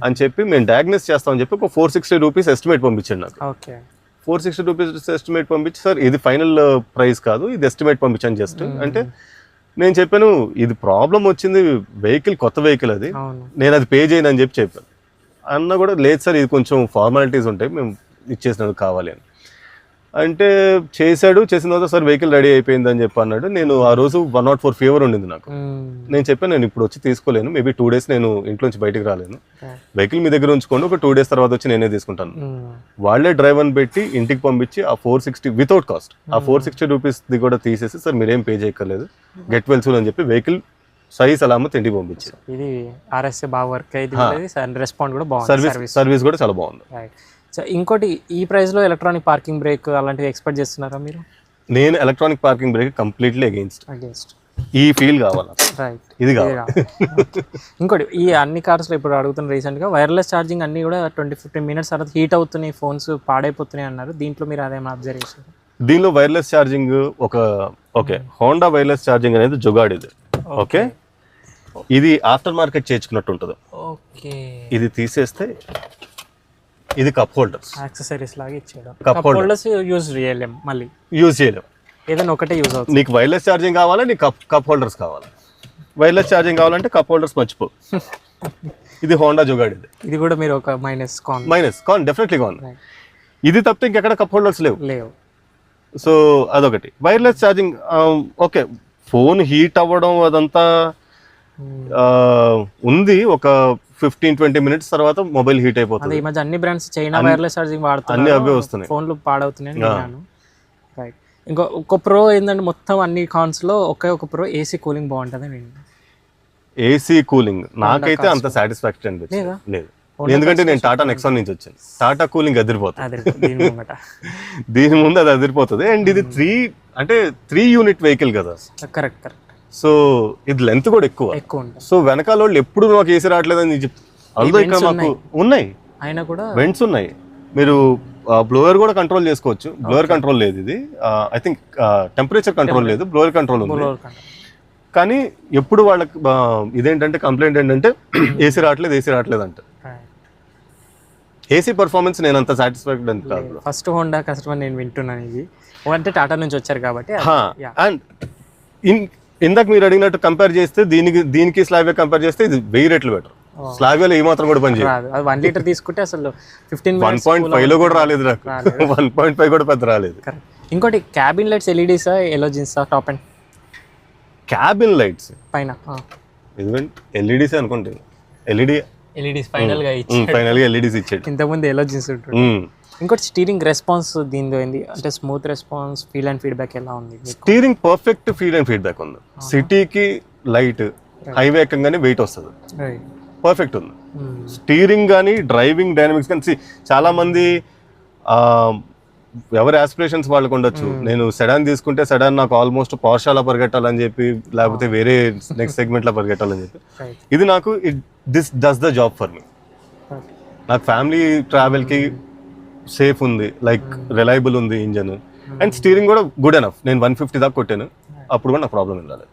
B: అని చెప్పి, మేము డయాగ్నోస్ చేస్తామని చెప్పి ఒక 460 రూపీస్ ఎస్టిమేట్ పంపించాడు నాకు. 460 రూపీస్ ఎస్టిమేట్ పంపించి, సార్ ఇది ఫైనల్ ప్రైస్ కాదు, ఇది ఎస్టిమేట్ పంపించాను జస్ట్ అంటే. నేను చెప్పాను ఇది ప్రాబ్లం వచ్చింది, వెహికల్ కొత్త వెహికల్ అది, నేను అది పే చేయను అని చెప్పాను. అన్న కూడా లేదు సార్ ఇది కొంచెం ఫార్మాలిటీస్ ఉంటాయి, మేము ఇచ్చేసినందుకు కావాలి అని అంటే చేశాడు. చేసిన తర్వాత సార్ వెహికల్ రెడీ అయిపోయింది అని చెప్పి అన్నాడు. నేను ఆ రోజు 104 ఫీవర్ ఉండింది నాకు. నేను చెప్పాను నేను ఇప్పుడు వచ్చి తీసుకోలేను, మేబీ 2 days నేను ఇంట్లోంచి బయటకు రాలేను, వెహికల్ మీ దగ్గర ఉంచుకోండి, ఒక 2 days తర్వాత వచ్చి నేనే తీసుకుంటాను. వాళ్ళే డ్రైవర్ని పెట్టి ఇంటికి పంపించి ఆ 460 వితౌట్ కాస్ట్, ఆ 460 రూపీస్ది కూడా తీసేసి, సార్ మీరేం పే చేయక్కర్లేదు, గెట్ వెల్ సూన్ అని చెప్పి వెహికల్ సహీ సలామత్ ఇంటికి పంపించారు.
C: ఇది ఆర్ఎస్ బాగా వర్క్ అయింది, రెస్పాండ్ కూడా బాగుంది,
B: సర్వీస్ కూడా చాలా బాగుంది.
C: సో ఇంకోటి ఈ ప్రైస్లో ఎలక్ట్రానిక్ పార్కింగ్ బ్రేక్ అలాంటివి ఎక్స్పెక్ట్ చేస్తున్నారా మీరు?
B: నేను electronic parking break completely against. ఈ ఫీల్ కావాలి,
C: రైట్,
B: ఇది కావాలి.
C: ఇంకోటి ఈ అన్ని కార్స్లో ఇప్పుడు అడుగుతున్న రీసెంట్గా వైర్లెస్ ఛార్జింగ్ అన్ని కూడా 20-15 minutes తర్వాత హీట్ అవుతున్నాయి, ఫోన్స్ పాడైపోతున్నాయి అన్నారు. దీంట్లో మీరు అదేమైనా అబ్జర్వ్ చేశారు?
B: దీనిలో wireless charging okay, Honda wireless charging అనేది జుగాడ్ ఇది. ఓకే, ఇది ఆఫ్టర్ మార్కెట్ చేర్చుకున్నట్టు ఉంటుంది.
C: ఓకే,
B: ఇది తీసేస్తే ఇది కప్ హోల్డర్స్,
C: యాక్సెసరీస్ లాగా ఇచ్చాడు.
B: కప్
C: హోల్డర్స్ యూజ్ చేయలేం, మళ్ళీ
B: యూజ్ చేయలేం,
C: ఏదైనా ఒకటే యూజ్ అవుతుంది.
B: నీకు వైర్లెస్ ఛార్జింగ్ కావాలా, నీకు కప్ హోల్డర్స్ కావాలి. వైర్లెస్ ఛార్జింగ్ కావాలంటే కప్ హోల్డర్స్ మర్చిపో. ఇది హోండా జుగాడ్ ఇది
C: కూడా మీరు ఒక మైనస్ కాన్
B: డెఫినెట్లీ కాన్. ఇది తప్పితే ఇంకెక్కడ కప్ హోల్డర్స్ లేవు. సో అదొకటి. Wireless charging okay, phone heat అవ్వడం అదంతా ఉంది, ఒక 15-20 minutes తర్వాత మొబైల్ హీట్ అయిపోతుంది.
C: ఈ మధ్య అన్ని బ్రాండ్స్ చైనా వైర్లెస్ ఛార్జింగ్ వాడుతున్నారు,
B: అన్ని అవే వస్తున్నాయి,
C: ఫోన్లు పాడవుతున్నాయి విన్నాను. రైట్, ఇంకో ప్రో ఏంటంటే మొత్తం అన్ని కాన్స్ లో ఒక ప్రో ఏసీ కూలింగ్ బాగుంటుంది.
B: ఏసీ కూలింగ్ నాకైతే అంత సాటిస్ఫాక్షన్ అనిపించలేదు, లేదు. ఎందుకంటే నేను టాటా నెక్సాన్ నుంచి వచ్చాను, టాటా కూలింగ్ అదిరిపోతుంది, దీని ముందు అది అదిరిపోతుంది. అండ్ ఇది 3 unit వెహికల్ కదా.
C: కరెక్ట్.
B: సో ఇది లెంత్ కూడా ఎక్కువ. సో వెనకాల వాళ్ళు ఎప్పుడు నాకు ఏసీ రావట్లేదని చెప్తారు. అందులో ఇక్కడ మాకు ఉన్నాయి, అయినా కూడా వెంట్స్ ఉన్నాయి, మీరు బ్లోయర్ కూడా కంట్రోల్ చేసుకోవచ్చు. బ్లోయర్ కంట్రోల్ లేదు, ఇది ఐ థింక్ టెంపరేచర్ కంట్రోల్ లేదు, బ్లోయర్ కంట్రోల్ ఉంది. కానీ ఎప్పుడు వాళ్ళకి ఇదేంటంటే కంప్లైంట్ ఏంటంటే ఏసీ రావట్లేదు అంట. ఏసీ పర్ఫార్మెన్స్ నేను అంత సాటిస్ఫైడ్ అని కాదు.
C: ఫస్ట్ హోండా కస్టమర్ నేను వింటున్నాను, ఇది అంటే టాటా నుంచి వచ్చారు కాబట్టి.
B: అండ్ ఇందాక మీరు అడిగినట్టు కంపేర్ చేస్తే దీనికి స్లావియా కంపేర్ చేస్తే ఇది 1000 రెట్లు బెటర్. స్లావియాలో ఏ మాత్రం కూడా పనిచేయదు.
C: 1 liter తీసుకుంటే అసలు
B: 1.5 లో కూడా రాలేదు నాకు, 1.5 కూడా పెద్ద రాలేదు.
C: ఇంకోటి cabin lights LEDs halogens top and
B: cabin lights
C: పైన
B: ఎల్ఈడీస్ అనుకుంటే
C: ఎల్ఈడీస్ ఫైనల్ గా
B: ఎల్ఈడీస్ ఇచ్చాడు,
C: ఇంతకుముందు ఎలోజిన్స్ ఉంటుంది. ఇంకోటి స్టీరింగ్ రెస్పాన్స్ దీనిలో ఏంది అంటే smooth response, feel and feedback ఎలా ఉంది?
B: Steering perfect feel and feedback ఉంది. సిటీకి లైట్, హైవే ఎక్కగానే వెయిట్ వస్తుంది, పర్ఫెక్ట్ ఉంది. స్టీరింగ్ కానీ డ్రైవింగ్ డైనమిక్స్ కానీ చాలా మంది ఎవరి ఆస్పిరేషన్స్ వాళ్ళకు ఉండొచ్చు. నేను సెడాన్ తీసుకుంటే సెడాన్ నాకు ఆల్మోస్ట్ పార్షాలా పరిగెట్టాలని చెప్పి, లేకపోతే వేరే నెక్స్ట్ సెగ్మెంట్ లో పరిగెట్టాలని చెప్పి. ఇది నాకు this does the job for me. నాకు ఫ్యామిలీ ట్రావెల్ కి సేఫ్ ఉంది, లైక్ రిలయబుల్ ఉంది ఇంజన్, అండ్ స్టీరింగ్ కూడా గుడ్ ఎనఫ్. నేను 150 దాకా కొట్టాను, అప్పుడు కూడా నాకు ప్రాబ్లం ఏం రాలేదు.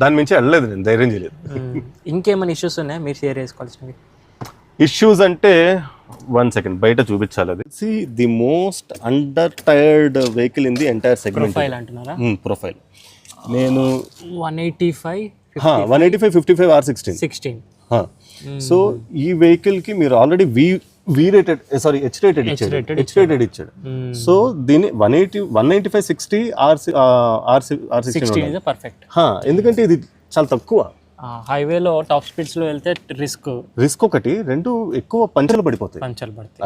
B: దాని మించి వెళ్ళలేదు, నేను ధైర్యం చేయలేదు.
C: ఇంకేమైనా ఇష్యూస్ ఉన్నాయా మీరు షేర్ చేసుకోవాల్సినవి?
B: ఇష్యూస్ అంటే 1 second బయట చూపించాలి. అది the most under tired vehicle in the entire segment.
C: Profile అంటున్నారా?
B: ప్రొఫైల్ నేను
C: 185
B: 55 R16. సో ఈ వెహికల్ కి మీరు ఆల్రెడీ హెచ్ రేటెడ్ ఇచ్చాడు. సో దీన్ని 195/60 R16
C: పర్ఫెక్ట్.
B: ఎందుకంటే ఇది చాలా తక్కువ.
C: హైవేలో టాప్ స్పీడ్స్ లో వెళ్తే
B: రిస్క్ ఒకటి, 2 ఎక్కువ పంచర్లు పడిపోతాయి,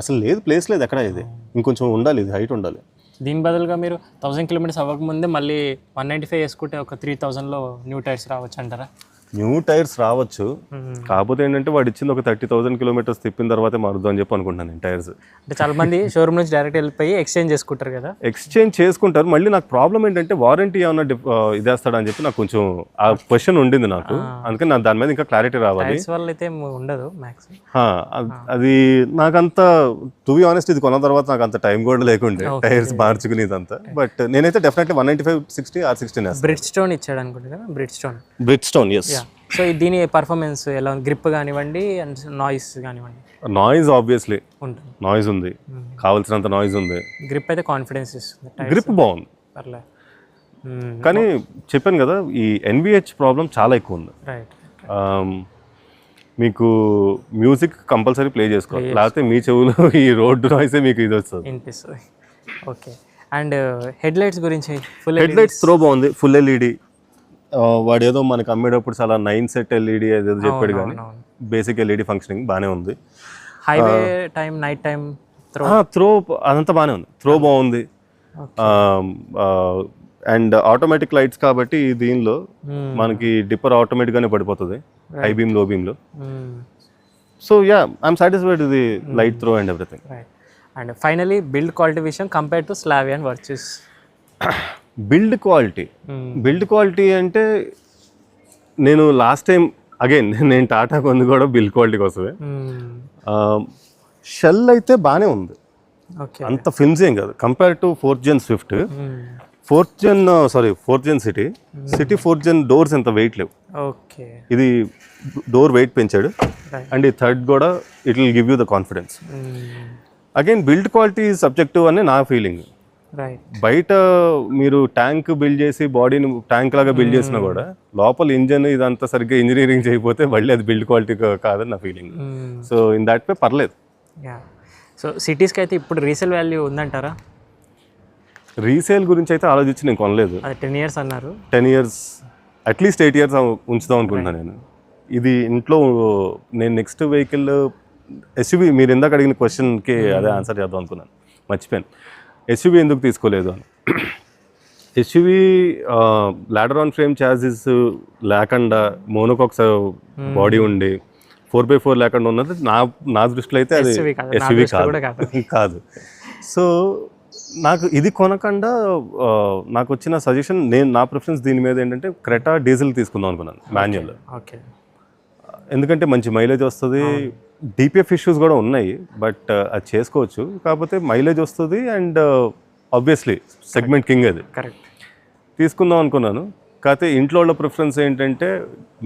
B: అసలు లేదు ప్లేస్ లేదు ఎక్కడ. ఇది ఇంకొంచెం ఉండాలి, ఇది హైట్ ఉండాలి.
C: దీని బదులుగా మీరు 1000 kilometers అవ్వకముందే మళ్ళీ 195 వేసుకుంటే ఒక 3000లో న్యూ టైర్స్ రావచ్చు అంటారా?
B: న్యూ టైర్స్ రావచ్చు, కాకపోతే ఏంటంటే వాడు ఇచ్చింది ఒక 30,000 కిలోమీటర్స్ తిప్పిన తర్వాతే మారుద్దాం అని చెప్పి అనుకుంటున్నాను నేను టైర్స్.
C: అంటే చాలా మంది షోరూమ్ నుంచి డైరెక్ట్ వెళ్ళిపోయి ఎక్స్చేంజ్ చేసుకుంటారు కదా.
B: ఎక్స్చేంజ్ చేసుకుంటారు. మళ్ళీ నాకు ప్రాబ్లం ఏంటంటే వారంటీ ఏమన్నా ఇదేస్తాడా అని చెప్పి నాకు కొంచెం ఆ క్వశ్చన్ ఉండింది నాకు. అందుకని నాకు దాని మీద ఇంకా క్లారిటీ రావాలి.
C: వల్ల అయితే ఉండదు మ్యాక్సిమం.
B: అది నాకంత టు బి ఆనెస్ట్ ఇది కొన్న తర్వాత నాకు అంత టైం కూడా లేకుండే టైర్స్ మార్చుకునేదంతా. బట్ నేనైతే డెఫినెట్లీ 195/60 R16
C: బ్రిడ్ స్టోన్ ఇచ్చాడు అనుకుంటా కదా.
B: Bridgestone yes.
C: సో దీని పర్ఫార్మెన్స్ ఎలా ఉంది? గ్రిప్ కానివ్వండి అండ్ నాయిస్ కానివ్వండి.
B: నాయిస్ ఆబ్వియస్లీ
C: ఉంటుంది,
B: నాయిస్ ఉంది, కావాల్సినంత నాయిస్ ఉంది.
C: గ్రిప్ అయితే కాన్ఫిడెన్స్ ఇస్తుంది,
B: గ్రిప్ బాగుంది
C: పర్లేదు.
B: కానీ చెప్పాను కదా ఈ NVH ప్రాబ్లం చాలా ఎక్కువ ఉంది.
C: రైట్.
B: మీకు మ్యూజిక్ కంపల్సరీ ప్లే చేసుకోవాలి, లేకపోతే మీ చెవులో ఈ రోడ్డు నాయిసే మీకు ఇది వస్తుంది,
C: వినిపిస్తుంది. ఓకే. అండ్ హెడ్ లైట్స్ గురించి?
B: హెడ్ లైట్స్ త్రో బాగుంది, ఫుల్ LED. వాడు ఏదో మనకి అమ్మేటప్పుడు చాలా 9 సెట్ LED ఏదో చెప్పాడు, కానీ బేసిక్ LED ఫంక్షనింగ్ బాగానే ఉంది.
C: Highway time, night time
B: throw అదంతా బాగానే ఉంది, త్రో బాగుంది. అండ్ ఆటోమేటిక్ లైట్స్ కాబట్టి దీనిలో మనకి డిప్పర్ ఆటోమేటిక్గానే పడిపోతుంది హై బీమ్ లో బీమ్లో. So ya I'm satisfied with the light throw and everything.
C: And finally build quality విషయం compare to Slavia and Virtus.
B: Build quality అంటే నేను లాస్ట్ టైం అగైన్ నేను టాటా కొంది కూడా బిల్డ్ క్వాలిటీ కోసమే. షెల్ అయితే బాగానే ఉంది, అంత ఫిల్మ్స్ ఏం కాదు compare to 4th Gen Swift. 4th Gen city 4th Gen doors ఎంత వెయిట్ లేవు.
C: ఓకే.
B: ఇది డోర్ వెయిట్ పెంచాడు అండ్ ఈ థర్డ్ కూడా it will give you the confidence. Again build quality subjective అని నా ఫీలింగ్. బయట మీరు ట్యాంక్ బిల్డ్ చేసి బాడీని ట్యాంక్ లాగా బిల్డ్ చేసినా కూడా లోపల ఇంజన్ ఇదంతా సరిగ్గా ఇంజనీరింగ్ చేయకపోతే మళ్ళీ అది బిల్డ్ క్వాలిటీ కాదని నా feeling. So in that way పర్లేదు.
C: సో సిటీస్కి అయితే ఇప్పుడు రీసేల్ వాల్యూ ఉందంటారా?
B: రీసేల్ గురించి అయితే ఆలోచించి నేను కొనలేదు.
C: 10 years అన్నారు.
B: 10 years అట్లీస్ట్ 8 years ఉంచుదాం అనుకుంటున్నాను నేను. ఇది ఇంట్లో నేను నెక్స్ట్ వెహికల్ SUV, మీరు ఇందాక అడిగిన క్వశ్చన్కి అదే ఆన్సర్ చేద్దాం అనుకున్నాను, మర్చిపోయాను. SUV ఎందుకు తీసుకోలేదు అని. SUV ladder on frame chassis లేకుండా మోనోకాక్స్ బాడీ ఉండి 4x4 లేకుండా ఉన్నది నా దృష్టిలో అయితే అది SUV కాదు. సో నాకు ఇది కొనకుండా నాకు వచ్చిన సజెషన్, నా ప్రిఫరెన్స్ దీని మీద ఏంటంటే క్రెటా డీజిల్ తీసుకుందాం అనుకున్నాను మాన్యువల్.
C: ఓకే.
B: ఎందుకంటే మంచి మైలేజ్ వస్తుంది, DPF ఇష్యూస్ కూడా ఉన్నాయి బట్ అది చేసుకోవచ్చు, కాకపోతే మైలేజ్ వస్తుంది అండ్ ఆబ్వియస్లీ సెగ్మెంట్ కింగ్ అది.
C: కరెక్ట్.
B: తీసుకుందాం అనుకున్నాను, కాకపోతే ఇంట్లో వాళ్ళ ప్రిఫరెన్స్ ఏంటంటే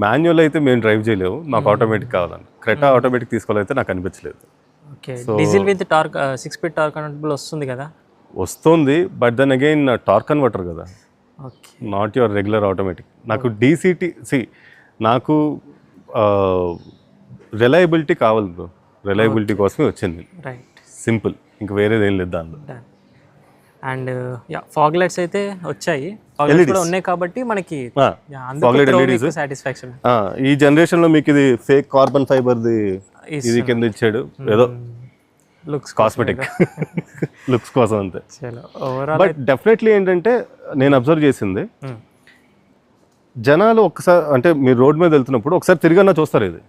B: మాన్యువల్ అయితే మేము డ్రైవ్ చేయలేము, మాకు ఆటోమేటిక్ కావాలని. క్రెటా ఆటోమేటిక్ తీసుకోవాలైతే నాకు అనిపించలేదు.
C: Okay. Diesel with torque 6 speed torque convertible వస్తుంది కదా?
B: వస్తుంది, but then again torque converter కదా, నాట్ యువర్ రెగ్యులర్ ఆటోమేటిక్. నాకు DCT నాకు రిలయబిలిటీ కావాలి బ్రో, రిలయబిలిటీ కోసమే వచ్చింది.
C: రైట్.
B: సింపుల్, ఇంక వేరేది ఏం లేదు దానిలో.
C: అండ్ ఫాగ్ లైట్స్ అయితే వచ్చాయి, ఫాగ్ లైట్స్ కూడా ఉన్నాయి కాబట్టి మనకి సాటిస్ఫాక్షన్.
B: ఈ జనరేషన్లో మీకు ఇది ఫేక్ కార్బన్ ఫైబర్ది ఇది కింద ఇచ్చాడు, ఏదో
C: లుక్స్
B: కాస్మెటిక్ లుక్స్ కోసం అంతే.
C: ఓవరాల్
B: బట్ డెఫినెట్లీ ఏంటంటే నేను అబ్జర్వ్ చేసింది, జనాలు ఒకసారి అంటే మీరు రోడ్ మీద వెళ్తున్నప్పుడు ఒకసారి తిరిగన్నా చూస్తారు ఇది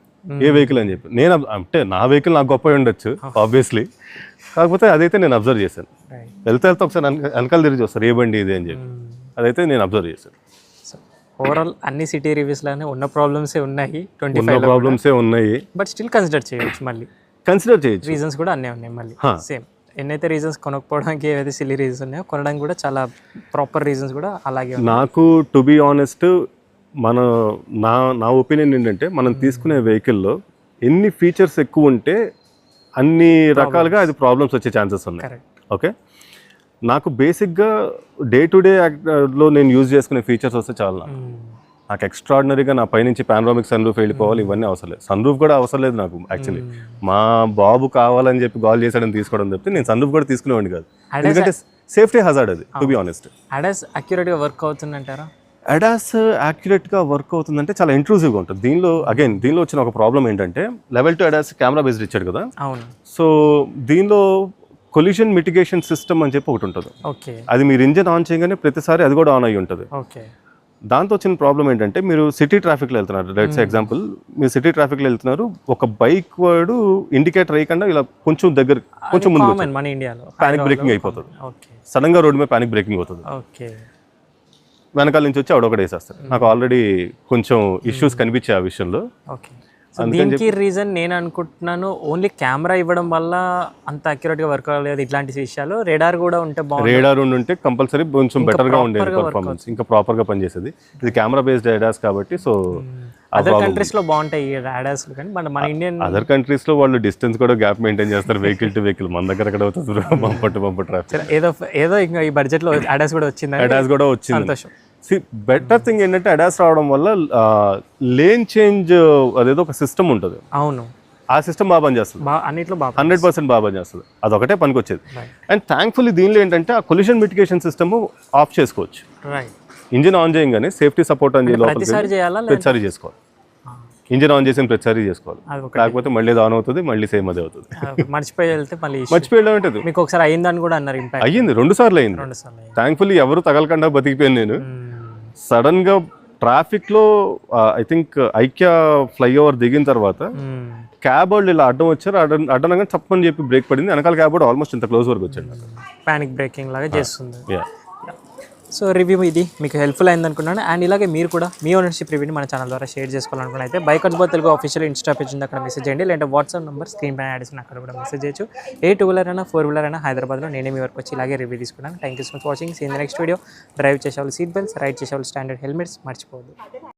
B: ఏ వెహికల్ అని చెప్పి. నేను అంటే నా వెహికల్ నాకు గొప్ప ఉండొచ్చు ఆబ్వియస్లీ, కాకపోతే అదైతే నేను అబ్జర్వ్ చేశాను. వెళ్తే ఒకసారి వెనకాల తిరిగి చూస్తారు ఏ బండి ఇది అని చెప్పి, అదైతే నేను అబ్జర్వ్ చేశాను.
C: ఓవరాల్ అన్ని సిటీ రివ్యూస్లోనే ఉన్న ప్రాబ్లమ్సే ఉన్నాయి,
B: 25 ప్రాబ్లమ్సే ఉన్నాయి,
C: బట్ స్టిల్ కన్సిడర్ చేయొచ్చు. మళ్ళీ
B: కన్సిడర్ చేయొచ్చు,
C: రీజన్స్ కూడా అన్నీ ఉన్నాయి మళ్ళీ సేమ్. ఎన్నైతే రీజన్స్ కొనకపోవడానికి ఏవైతే సిల్లీ రీజన్స్ ఉన్నాయో కొనడానికి కూడా చాలా ప్రాపర్ రీజన్స్ కూడా అలాగే ఉన్నాయి.
B: నాకు టు బీ ఆనెస్ట్ నా ఒపీనియన్ ఏంటంటే మనం తీసుకునే వెహికల్లో ఎన్ని ఫీచర్స్ ఎక్కువ ఉంటే అన్ని రకాలుగా అది ప్రాబ్లమ్స్ వచ్చే ఛాన్సెస్ ఉన్నాయి. ఓకే, నాకు బేసిక్గా డే టు డేలో నేను యూజ్ చేసుకునే ఫీచర్స్ వస్తే చాలా. నాకు ఎక్స్ట్రాడినరీగా నా పైనుంచి పానరామిక్ సన్ రూఫ్ వెళ్ళిపోవాలి ఇవన్నీ అవసరం లేదు. సన్ రూఫ్ కూడా అవసరం లేదు నాకు యాక్చువల్లీ. మా బాబు కావాలని చెప్పి కాల్ చేశాడని తీసుకోవడం చెప్తే నేను సన్ రూఫ్ కూడా తీసుకునేవాడిని కాదు, ఎందుకంటే సేఫ్టీ హజార్డ్ అది టు బి ఆనెస్ట్.
C: అడాస్ అక్యురేట్గా వర్క్ అవుతుందంటారా?
B: అడాస్ యాక్యురేట్గా వర్క్ అవుతుందంటే చాలా ఇంట్రూజివ్గా ఉంటుంది. దీనిలో వచ్చిన ఒక ప్రాబ్లం ఏంటంటే Level 2 అడాస్ కెమెరా బేస్డ్ ఇచ్చాడు కదా.
C: అవును.
B: సో దీనిలో కొలిషన్ మిటిగేషన్ సిస్టమ్ అని చెప్పి ఒకటి ఉంటుంది.
C: ఓకే.
B: అది మీరు ఇంజన్ ఆన్ చేయగానే ప్రతిసారి అది కూడా ఆన్ అయ్యి ఉంటుంది.
C: ఓకే.
B: దాంతో వచ్చిన ప్రాబ్లం ఏంటంటే మీరు సిటీ ట్రాఫిక్లో వెళ్తున్నారు, లెట్స్ ఎగ్జాంపుల్ మీరు సిటీ ట్రాఫిక్లో వెళ్తున్నారు, ఒక బైక్ వాడు ఇండికేటర్ వేయకుండా ఇలా కొంచెం దగ్గర కొంచెం ముందు
C: కామన్ మన ఇండియాలో
B: పానిక్ బ్రేకింగ్ అయిపోతుంది,
C: ఓకే
B: సడన్ గా రోడ్డు మీద పానిక్ బ్రేకింగ్ అవుతుంది,
C: ఓకే
B: వెనకాల నుంచి వచ్చి ఆవిడొకటి వేసేస్తారు. నాకు ఆల్రెడీ కొంచెం ఇష్యూస్ కనిపించాయి ఆ విషయంలో.
C: ఓకే సో దీనికి రీజన్ నేను అనుకుంటున్నాను ఓన్లీ కెమెరా ఇవ్వడం వల్ల అంత అక్యురేట్గా వర్క్ అవ్వలేదు ఇట్లాంటి విషయాలు, రేడార్ కూడా ఉంటే బాగుంది.
B: రేడార్ ఉంటే కంపల్సరీ కొంచెం బెటర్గా ఉండేది పర్ఫార్మెన్స్, ఇంకా ప్రాపర్గా పనిచేసేది. ఇది కెమెరా బేస్డ్ రేడార్స్ కాబట్టి సో
C: అదర్ కంట్రీస్ లో బాగుంటాయి ఈ రాడార్స్, కానీ మన ఇండియన్
B: అదర్ కంట్రీస్ లో వాళ్ళు డిస్టెన్స్ కూడా గ్యాప్ మెయింటైన్ చేస్తారు వెహికల్ టు వెహికల్. మన దగ్గర ఎక్కడ అవుతుంది బంపర్ ట్రాఫిక్.
C: ఏదో ఇంకా ఈ బడ్జెట్ లో అడాస్ కూడా వచ్చింది,
B: అడాస్ కూడా వచ్చింది.
C: సంతోషం.
B: బెటర్ థింగ్ ఏంటంటే అడాస్ రావడం వల్ల లేన్ చేంజ్ అదేదో ఒక సిస్టమ్ ఉంటుంది,
C: అవును
B: ఆ సిస్టమ్ బాగా పనిచేస్తుంది,
C: అన్నిట్లో
B: 100% బాగా పనిచేస్తుంది. అదొకటే పనికి వచ్చేది. అండ్ థ్యాంక్ఫుల్లీ దీనిలో ఏంటంటే ఆ కొలిషన్ మిటిగేషన్ సిస్టమ్ ఆఫ్ చేసుకోవచ్చు.
C: రైట్,
B: ఇంజిన్ ఆన్ చేయగానే సేఫ్టీ సపోర్ట్ అని
C: ప్రతిసారి చేయాలా
B: ప్రతిసారి చేసుకోవాలి. ఇంజిన్ ఆన్ చేసిన ప్రతిసారి చేసుకోవాలి, కాకపోతే మళ్ళీ ఆన్ అవుతుంది, మళ్ళీ సేమ్ అదే అవుతుంది.
C: మర్చిపోయి వెళ్తే మళ్ళీ
B: మర్చిపోయడం ఉంటుంది.
C: మీకు ఒకసారి అయిందని కూడా అన్నారు, ఇంపాక్ట్
B: అయ్యింది 2 సార్లు అయింది. థ్యాంక్ఫుల్లీ ఎవరు తగలకుండా బతికిపోయాను నేను. సడన్ గా ట్రాఫిక్ లో ఐ థింక్ ఐక్య ఫ్లైఓవర్ దిగిన తర్వాత క్యాబ్ వాళ్ళు ఇలా అడ్డం వచ్చారు, అడ్డనగా తప్పని చెప్పి బ్రేక్ పడింది, వెనకాల క్యాబ్ వాడు ఆల్మోస్ట్ ఇంత క్లోజ్ వరకు వచ్చాడు.
C: పానిక్ బ్రేకింగ్ లాగా చేస్తుంది. సో రివ్యూ ఇది మీకు హెల్ప్ఫుల్ అయింది అనుకున్నాను. అండ్ ఇలాగే మీరు కూడా మీ ఓనర్షిప్ రివ్యూని మన ఛానల్ ద్వారా షేర్ చేసుకోవాలనుకున్న అయితే బైకర్స్ బో తెలుగు ఆఫీషియల్ ఇన్స్టా పేజ్ ఉంది, అక్కడ మెసేజ్ చేయండి. లేదంటే వాట్సాప్ నెంబర్ స్క్రీన్ పైన యాడ్ చేసిన అక్కడ కూడా మెసేజ్ చేయొచ్చు. ఏ 2-వీలర్ అయినా 4-వీలర్ అయినా హైదరాబాద్లో నేనే మీ వరకు వచ్చి ఇలాగే రివ్యూ తీసుకున్నాను. Thank you so much watching. See in the next video. Drive చేసే వాళ్ళు సీట్ బెల్ట్స్, రైడ్ చేసే వాళ్ళు స్టాండర్డ్ హెల్మెట్స్ మర్చిపోవద్దు.